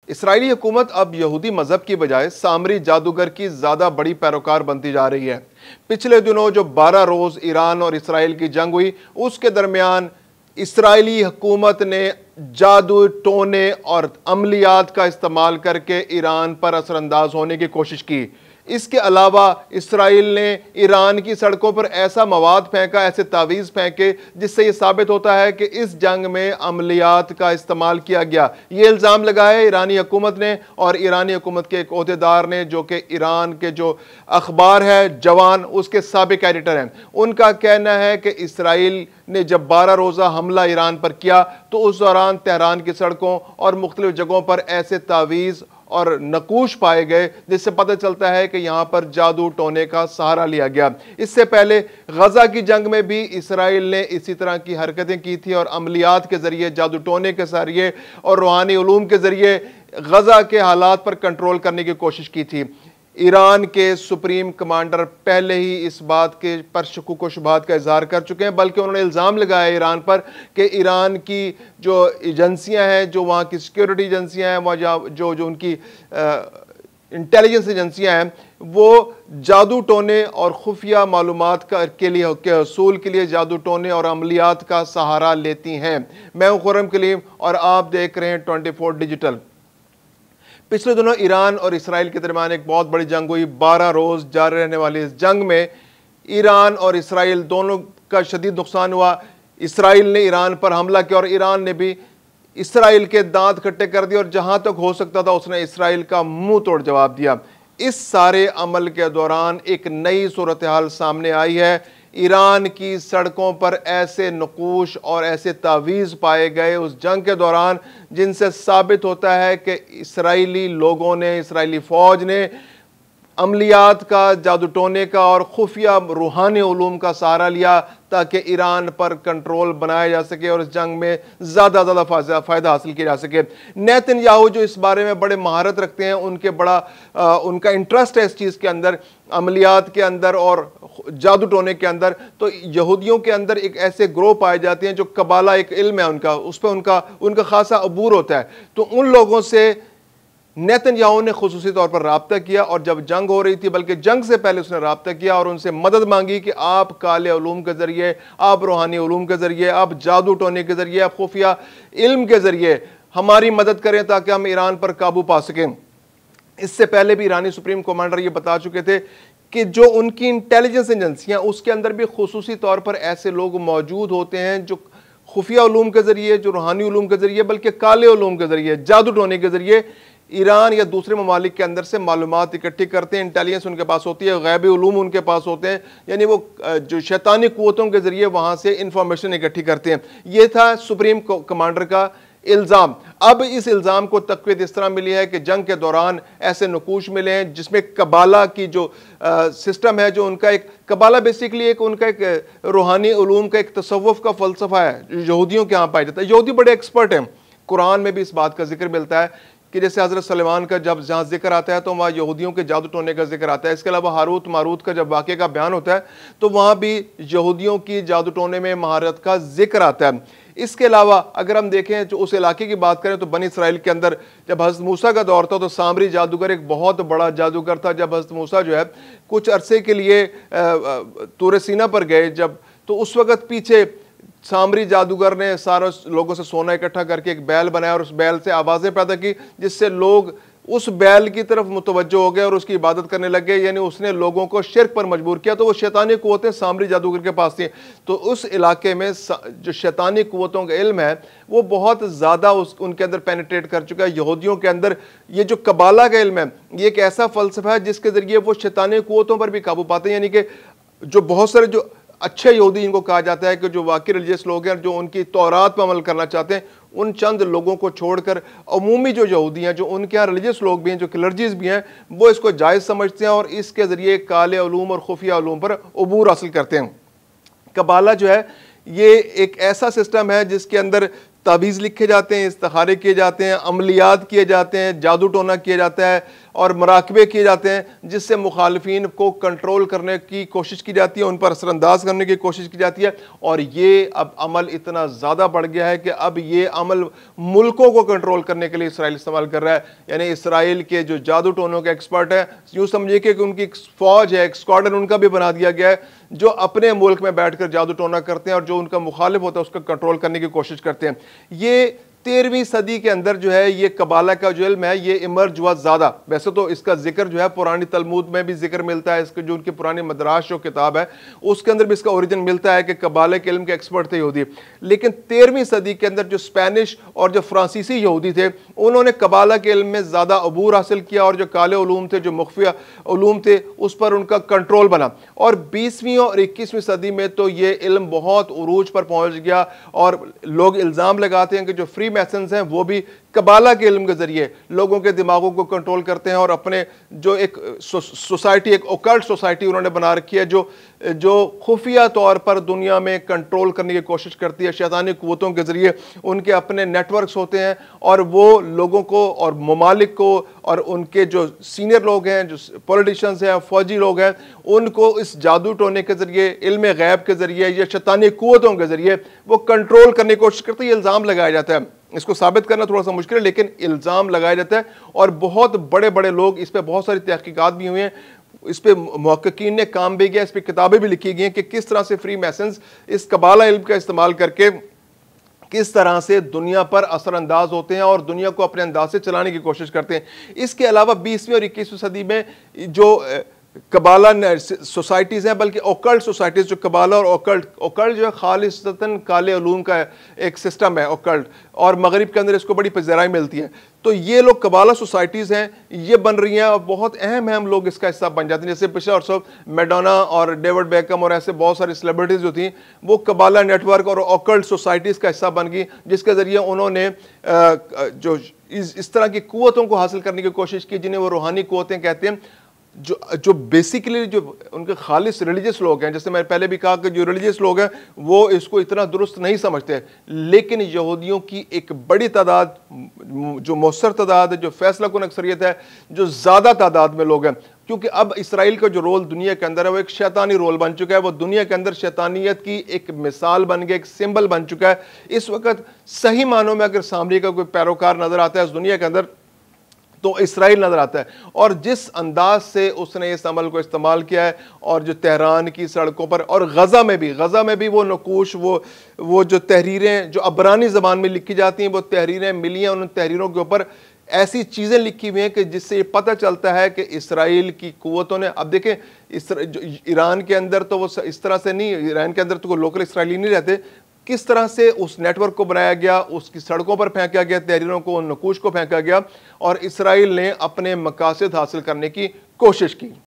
Israeli हुकूमत अब यहूदी मजहब की बजाय सामरी जादूगर की ज्यादा बड़ी पैरोकार बनती जा रही है। पिछले दिनों जो 12 रोज ईरान और इसराइल की जंग हुई, उसके दरमियान इसराइली हुकूमत ने जादू टोने और अमलियात का इस्तेमाल करके ईरान पर असरअंदाज होने की कोशिश की। इसके अलावा इसराइल ने ईरान की सड़कों पर ऐसा मवाद फेंका, ऐसे तावीज़ फेंके, जिससे यह साबित होता है कि इस जंग में अमलियात का इस्तेमाल किया गया। ये इल्ज़ाम लगाया ईरानी हुकूमत ने, और ईरानी हुकूमत के एक ओहदेदार ने, जो कि ईरान के जो अखबार है जवान, उसके साबिक एडिटर हैं। उनका कहना है कि इसराइल ने जब 12 रोज़ा हमला ईरान पर किया तो उस दौरान तेहरान की सड़कों और मुख्तलिफ जगहों पर ऐसे तावीज़ और नकूश पाए गए, जिससे पता चलता है कि यहां पर जादू टोने का सहारा लिया गया। इससे पहले गजा की जंग में भी इसराइल ने इसी तरह की हरकतें की थी और अमलियात के जरिए, जादू टोने के जरिए और रूहानी उलूम के जरिए गजा के हालात पर कंट्रोल करने की कोशिश की थी। ईरान के सुप्रीम कमांडर पहले ही इस बात के पर शकूक व शुबहात का इजहार कर चुके हैं, बल्कि उन्होंने इल्ज़ाम लगाया ईरान पर कि ईरान की जो एजेंसियां हैं, जो वहाँ की सिक्योरिटी एजेंसियां हैं, वहाँ जो उनकी इंटेलिजेंस एजेंसियां हैं, वो जादू टोने और खुफिया मालूमात के लिए, के असूल के लिए जादू टोने और अमलियात का सहारा लेती हैं। मैं हूँ खुर्रम कलीम और आप देख रहे हैं 24 डिजिटल। पिछले दिनों ईरान और इसराइल के दरमियान एक बहुत बड़ी जंग हुई। 12 रोज जारी रहने वाली इस जंग में ईरान और इसराइल दोनों का शदीद नुकसान हुआ। इसराइल ने ईरान पर हमला किया और ईरान ने भी इसराइल के दांत खट्टे कर दिए, और जहां तक हो सकता था उसने इसराइल का मुंह तोड़ जवाब दिया। इस सारे अमल के दौरान एक नई सूरत हाल सामने आई है। ईरान की सड़कों पर ऐसे नकूश और ऐसे तावीज़ पाए गए उस जंग के दौरान, जिनसे साबित होता है कि इसराइली लोगों ने, इसराइली फौज ने अमलियात का, जादू टोने का और खुफिया रूहानी उलूम का सहारा लिया ताकि ईरान पर कंट्रोल बनाया जा सके और इस जंग में ज़्यादा फ़ायदा हासिल किया जा सके। नेतन्याहू जो इस बारे में बड़े महारत रखते हैं, उनका इंटरेस्ट है इस चीज़ के अंदर, अमलियात के अंदर और जादू टोने के अंदर। तो यहूदियों के अंदर एक ऐसे ग्रोह पाए जाते हैं जो कबाला एक इल्म है उनका, उस पर उनका खासा अबूर होता है। तो उन लोगों से नेतन्याहू ने खुसूसी तौर पर राब्ता किया, और जब जंग हो रही थी, बल्कि जंग से पहले उसने राब्ता किया और उनसे मदद मांगी कि आप काले उलूम के ज़रिए, आप रूहानी उलूम के ज़रिए, आप जादू टोने के ज़रिए, आप खुफिया इल्म के ज़रिए हमारी मदद करें ताकि हम ईरान पर काबू पा सकें। इससे पहले भी ईरानी सुप्रीम कमांडर ये बता चुके थे कि जो उनकी इंटेलिजेंस एजेंसियाँ, उसके अंदर भी खुसूसी तौर पर ऐसे लोग मौजूद होते हैं जो खुफिया उलूम के ज़रिए, जो रूहानी उलूम के ज़रिए, बल्कि काले उलूम के ज़रिए, जादू टोने के ज़रिए ईरान या दूसरे ममालिक के अंदर से मालूमात इकट्ठी करते हैं। इंटेलिजेंस उनके पास होती है, गैबी उलूम उनके पास होते हैं, यानी वो जो शैतानी कुव्वतों के ज़रिए वहाँ से इंफॉर्मेशन इकट्ठी करते हैं। ये था सुप्रीम कमांडर का इल्ज़ाम। अब इस इल्ज़ाम को तक़वीत इस तरह मिली है कि जंग के दौरान ऐसे नकूश मिले हैं जिसमें कबाला की जो सिस्टम है, जो उनका एक कबाला बेसिकली एक उनका एक रूहानी उलूम का एक तसव्वुफ़ का फ़लसफ़ा है, यहूदियों के यहाँ पाया जाता है। यहूदी बड़े एक्सपर्ट हैं। कुरान में भी इस बात का जिक्र मिलता है कि जैसे हज़रत सलेमान का जब जहाँ जिक्र आता है तो वहाँ यहूदियों के जादू टोने का जिक्र आता है। इसके अलावा हारूत मारूत का जब वाक़े का बयान होता है तो वहाँ भी यहूदियों की जादू टोने में महारत का जिक्र आता है। इसके अलावा अगर हम देखें जो उस इलाके की बात करें तो बनी इसराइल के अंदर जब हज़रत मूसा का दौर था तो सामरी जादूगर एक बहुत बड़ा जादूगर था। जब हज़रत मूसा जो है कुछ अरसे के लिए तूर सीना पर गए, जब तो उस वक़्त पीछे सामरी जादूगर ने सारे लोगों से सोना इकट्ठा करके एक बैल बनाया और उस बैल से आवाज़ें पैदा की, जिससे लोग उस बैल की तरफ मुतवज्जो हो गए और उसकी इबादत करने लग गए। यानी उसने लोगों को शिर्क पर मजबूर किया। तो वो शैतानी कुव्वतें सामरी जादूगर के पास थी। तो उस इलाके में जो शैतानी कुव्वतों का इल्म है वो बहुत ज़्यादा उनके अंदर पेनिट्रेट कर चुका है। यहूदियों के अंदर ये जो कबाला का इल्म है, ये एक ऐसा फ़लसफ़ा है जिसके ज़रिए वो शैतानी कुव्वतों पर भी काबू पाते हैं। यानी कि जो बहुत सारे जो अच्छे यहूदी इनको कहा जाता है कि जो वाकई रिलीजियस लोग हैं, जो उनकी तौरात पर अमल करना चाहते हैं, उन चंद लोगों को छोड़कर अमूमी जो यहूदी हैं, जो उनके यहाँ रिलीजियस लोग भी हैं, जो क्लर्जीज भी हैं, वो इसको जायज़ समझते हैं और इसके ज़रिए काले उलूम और खुफिया उलूम पर अबूर हासिल करते हैं। कबाला जो है ये एक ऐसा सिस्टम है जिसके अंदर ताबीज़ लिखे जाते हैं, इस्तिखारे किए जाते हैं, अमलियात किए जाते हैं, जादू टोना किया जाता है और मुराकबे किए जाते हैं जिससे मुखालिफिन को कंट्रोल करने की कोशिश की जाती है, उन पर असरअंदाज करने की कोशिश की जाती है। और ये अब अमल इतना ज़्यादा बढ़ गया है कि अब ये अमल मुल्कों को कंट्रोल करने के लिए इसराइल इस्तेमाल कर रहा है। यानी इसराइल के जो जादू टोनों के एक्सपर्ट हैं, यूँ समझिए कि उनकी एक फौज है, एक स्क्वाड्रन उनका भी बना दिया गया है, जो अपने मुल्क में बैठकर जादू टोना करते हैं और जो उनका मुखालिफ होता है उसका कंट्रोल करने की कोशिश करते हैं। ये 13वीं सदी के अंदर जो है ये कबाला का जो इल्म है ये इमर्ज हुआ ज़्यादा। वैसे तो इसका जिक्र जो है पुरानी तलमूद में भी जिक्र मिलता है, इसके जो उनकी पुरानी मदरास जो किताब है उसके अंदर भी इसका ओरिजिन मिलता है कि कबाले के इल्म के एक्सपर्ट थे यहूदी। लेकिन 13वीं सदी के अंदर जो स्पेनिश और जो फ्रांसीसी यहूदी थे उन्होंने कबाला के इल्म में ज़्यादा अबूर हासिल किया और जो काले उलूम थे, जो मुख्फिया उलूम थे, उस पर उनका कंट्रोल बना। और 20वीं और 21वीं सदी में तो ये इल्म बहुत उरूज पर पहुँच गया और लोग इल्ज़ाम लगाते हैं कि जो फ्री मैसन्स हैं वो भी कबाला के इल्म के जरिए लोगों के दिमागों को कंट्रोल करते हैं और अपने जो एक सोसाइटी, एक ओकल्ट सोसाइटी उन्होंने बना रखी है जो खुफिया तौर पर दुनिया में कंट्रोल करने की कोशिश करती है शैतानी कुव्वतों के जरिए। उनके अपने नेटवर्क्स होते हैं और वो लोगों को और ममालिक को और उनके जो सीनियर लोग हैं, जो पॉलिटिशियंस हैं, फौजी लोग हैं, उनको इस जादू टोने के जरिए, इल्म गैब के जरिए या शैतानी कुव्वतों के जरिए वो कंट्रोल करने की कोशिश करते हैं। ये इल्ज़ाम लगाया जाता है, इसको साबित करना थोड़ा सा मुश्किल है लेकिन इल्ज़ाम लगाया जाता है और बहुत बड़े बड़े लोग इस पर, बहुत सारी तहकीकात भी हुई हैं, इस पे मुहक्किकीन ने काम भी किया, इस पर किताबें भी लिखी गई हैं कि किस तरह से फ्री मैसन्स इस कबाला इल्म का इस्तेमाल करके किस तरह से दुनिया पर असरअंदाज होते हैं और दुनिया को अपने अंदाज से चलाने की कोशिश करते हैं। इसके अलावा 20वीं और 21वीं सदी में जो कबाला सोसाइटीज़ हैं, बल्कि ओकल्ट सोसाइटीज़, जो कबाला और ओकल्ट जो है खालिसतन काले उलूम का एक सिस्टम है ओकल्ट, और मगरिब के अंदर इसको बड़ी पज़राई मिलती है। तो ये लोग कबाला सोसाइटीज़ हैं, ये बन रही हैं और बहुत अहम लोग इसका हिस्सा बन जाते हैं। जैसे पिछले वर्षों मैडोना और डेविड बेकम और ऐसे बहुत सारी सेलिब्रिटीज़ जो थी वो कबाला नेटवर्क और ओकल्ट सोसाइटीज़ का हिस्सा बन गई, जिसके ज़रिए उन्होंने जो इस तरह की कुव्वतों को हासिल करने की कोशिश की जिन्हें वो रूहानी कुव्वतें कहते हैं, जो बेसिकली जो उनके खालिस रिलीजियस लोग हैं। जैसे मैंने पहले भी कहा कि जो रिलीजियस लोग हैं वो इसको इतना दुरुस्त नहीं समझते, लेकिन यहूदियों की एक बड़ी तादाद, जो मौसर तादाद है, जो फैसला कुन अक्सरियत है, जो ज़्यादा तादाद में लोग हैं, क्योंकि अब इसराइल का जो रोल दुनिया के अंदर है वो एक शैतानी रोल बन चुका है। वो दुनिया के अंदर शैतानियत की एक मिसाल बन गया, एक सिंबल बन चुका है। इस वक्त सही मानों में अगर सामने का कोई पैरोकार नजर आता है इस दुनिया के अंदर तो इसराइल नजर आता है। और जिस अंदाज से उसने इस अमल को इस्तेमाल किया है, और जो तेहरान की सड़कों पर और गज़ा में भी वो नकूश, वो जो तहरीरें जो अबरानी ज़बान में लिखी जाती हैं, वो तहरीरें मिली हैं, उन तहरीरों के ऊपर ऐसी चीज़ें लिखी हुई हैं कि जिससे ये पता चलता है कि इसराइल की कुव्वतों ने, अब देखें ईरान के अंदर तो वो इस तरह से नहीं, ईरान के अंदर तो कोई लोकल इसराइली नहीं रहते, किस तरह से उस नेटवर्क को बनाया गया, उसकी सड़कों पर फेंका गया, तहरीरों को, नकूश को फेंका गया और इसराइल ने अपने मकासद हासिल करने की कोशिश की।